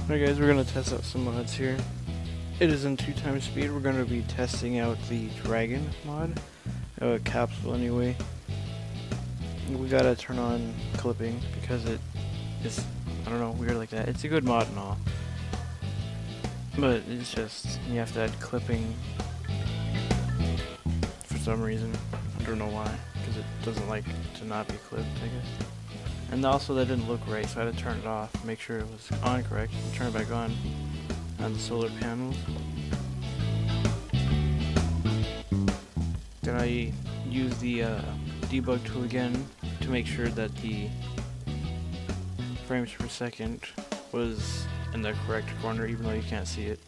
Alright guys, we're going to test out some mods here. It is in 2x speed. We're going to be testing out the dragon mod. Capsule anyway. We gotta turn on clipping because it is, I don't know, weird like that. It's a good mod and all. But it's just, you have to add clipping for some reason. I don't know why, because it doesn't like to not be clipped, I guess. And also that didn't look right, so I had to turn it off, make sure it was on correct, and turn it back on the solar panels. Then I used the debug tool again to make sure that the frames per second was in the correct corner, even though you can't see it.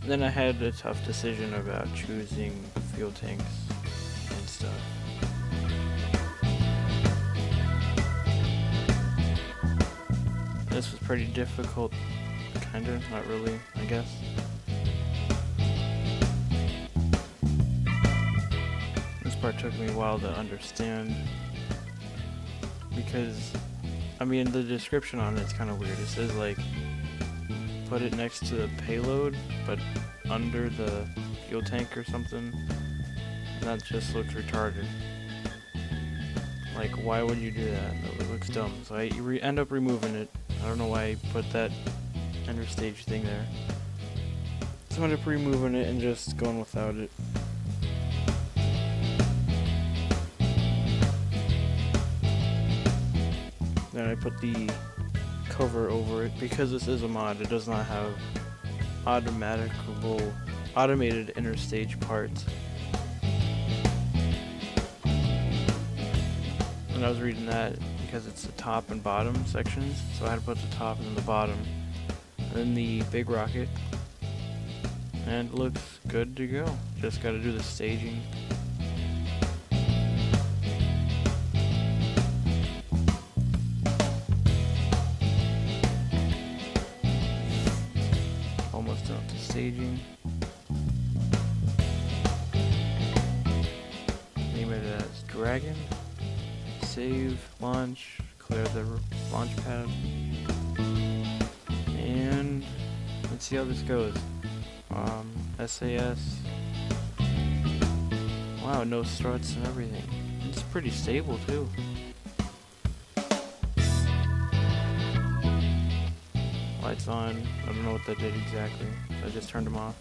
Then I had a tough decision about choosing fuel tanks and stuff. This was pretty difficult, kinda, not really, I guess. This part took me a while to understand, because, I mean, the description on it's kind of weird. It says, like, put it next to the payload, but under the fuel tank or something, and that just looks retarded. Like, why would you do that? It looks dumb, so I end up removing it. I don't know why I put that ender stage thing there. So I ended up removing it and just going without it. Then I put the cover over it. Because this is a mod, it does not have automated inner stage parts. And I was reading that because it's the top and bottom sections, so I had to put the top and then the bottom, and then the big rocket, and it looks good to go. Just gotta do the staging. Almost done with the staging. Name it as Dragon. Save, launch, clear the launch pad, and let's see how this goes. SAS. Wow, no struts and everything. It's pretty stable too. Lights on. I don't know what that did exactly. I just turned them off.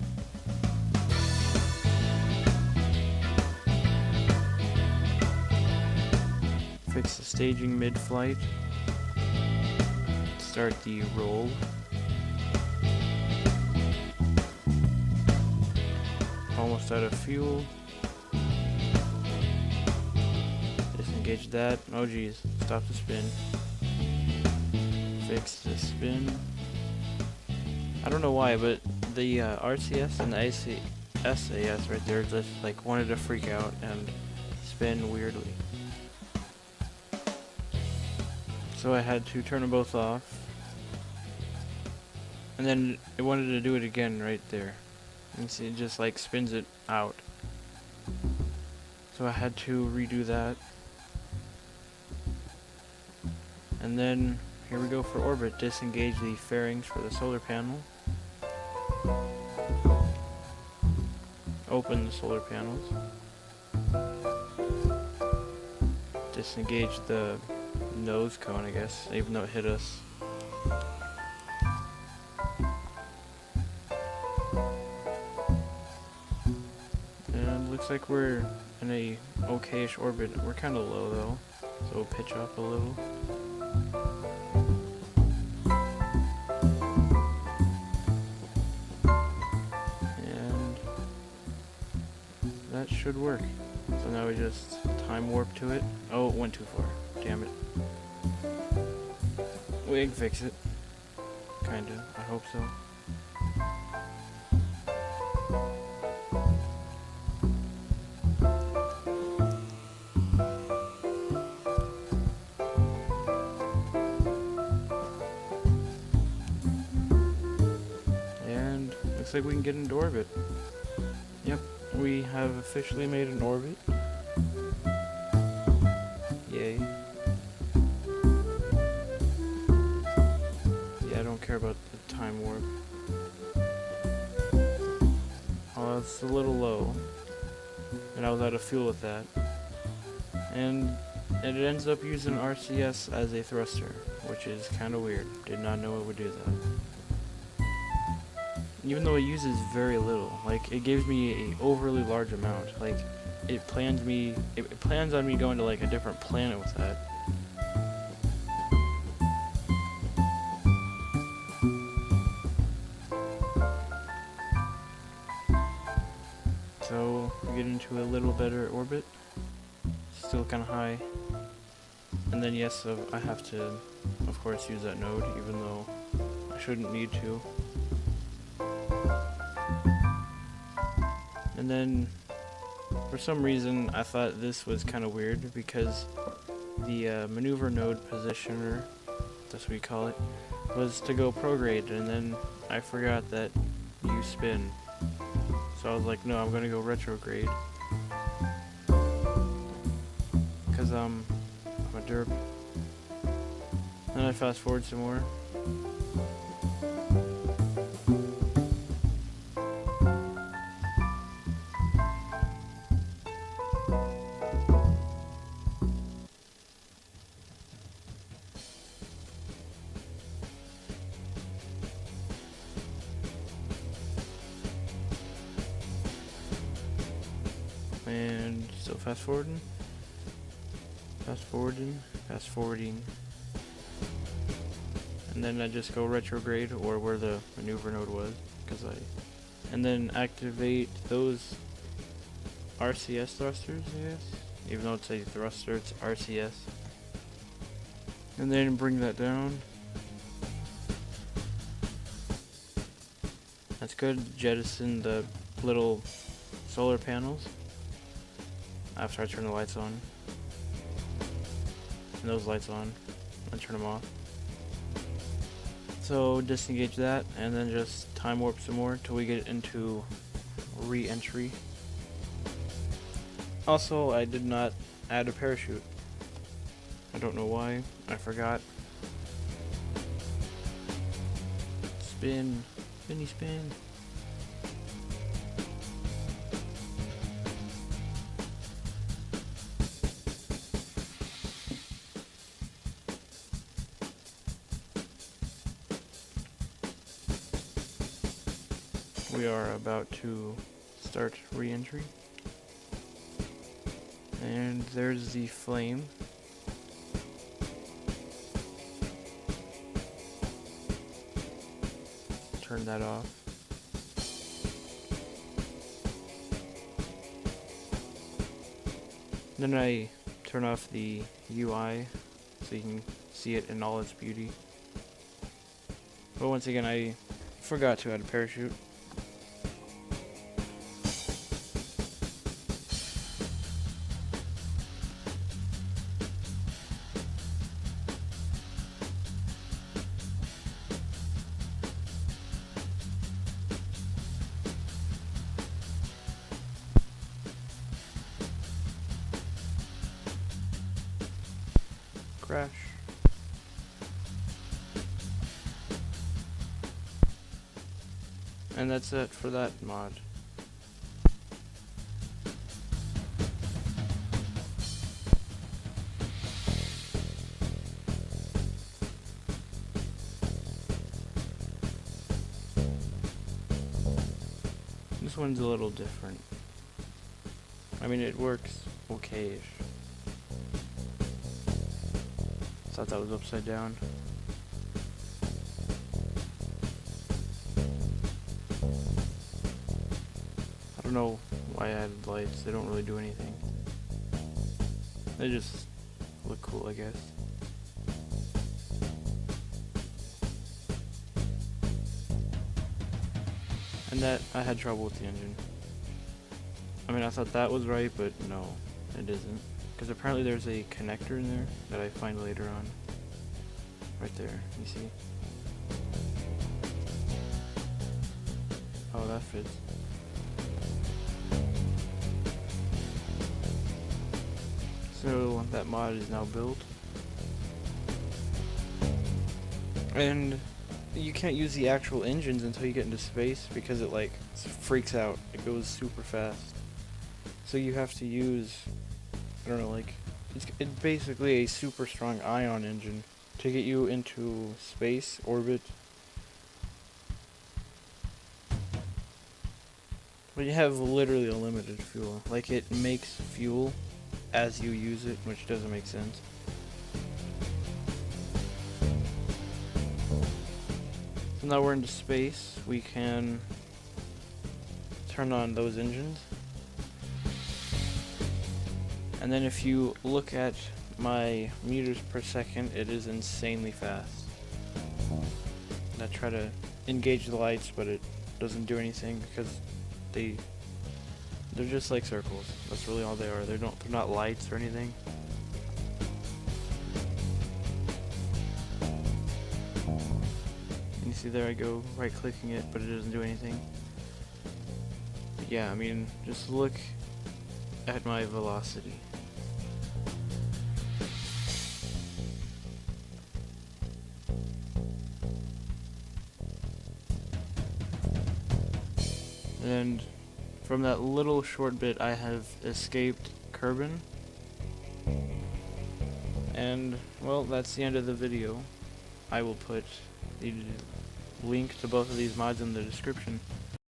Fix the staging mid-flight. Start the roll. Almost out of fuel. Disengage that. Oh geez, stop the spin. Fix the spin. I don't know why, but the RCS and the SAS right there just like wanted to freak out and spin weirdly. So I had to turn them both off. And then it wanted to do it again right there. And see, it just like spins it out. So I had to redo that. And then here we go for orbit. Disengage the fairings for the solar panel. Open the solar panels. Disengage the nose cone, I guess, even though it hit us. And looks like we're in a okayish orbit. We're kind of low though, so we'll pitch up a little. And that should work. So now we just time warp to it. Oh, it went too far. Damn it. We can fix it. Kinda. I hope so. And looks like we can get into orbit. Yep, we have officially made an orbit. Yay. don't care about the time warp. Oh, it's a little low. And I was out of fuel with that. And it ends up using RCS as a thruster, which is kind of weird. Did not know it would do that. Even though it uses very little, like it gives me a overly large amount. Like it plans on me going to like a different planet with that. So we get into a little better orbit. Still kind of high. And then yes, I have to, of course, use that node, even though I shouldn't need to. And then, for some reason, I thought this was kind of weird because the maneuver node positioner, that's what we call it, was to go prograde, and then I forgot that you spin. So I was like, no, I'm gonna go retrograde. Because I'm a derp. Then I fast forward some more. And still fast forwarding. Fast forwarding. And then I just go retrograde, or where the maneuver node was, and then activate those RCS thrusters, I guess. Even though it's a thruster, it's RCS. And then bring that down. That's good. Jettison the little solar panels after I turn the lights on. And those lights on, and turn them off. So disengage that, and then just time warp some more till we get into Reentry. Also, I did not add a parachute. I don't know why. I forgot. Spin. Spinny spin. We are about to start Reentry. And there's the flame. Turn that off. Then I turn off the UI so you can see it in all its beauty. But once again, I forgot to add a parachute. Crash. And that's it for that mod. This one's a little different. I mean, it works okay-ish. Thought that was upside down. I don't know why I added lights. They don't really do anything. They just look cool, I guess. And that, I had trouble with the engine. I mean, I thought that was right, but no, it isn't. Because apparently there's a connector in there that I find later on. Right there, you see? Oh, that fits. So that mod is now built. And you can't use the actual engines until you get into space because it like freaks out. It goes super fast. So you have to use, I don't know, like it's basically a super strong ion engine to get you into space orbit. But you have literally unlimited fuel. Like it makes fuel as you use it, which doesn't make sense. So now we're into space. We can turn on those engines. And then if you look at my meters per second, it is insanely fast. And I try to engage the lights, but it doesn't do anything because they're just like circles. That's really all they are. They're not lights or anything. And you see there I go right clicking it, but it doesn't do anything. But yeah, I mean, just look at my velocity. And from that little short bit, I have escaped Kerbal. And, well, that's the end of the video. I will put the link to both of these mods in the description.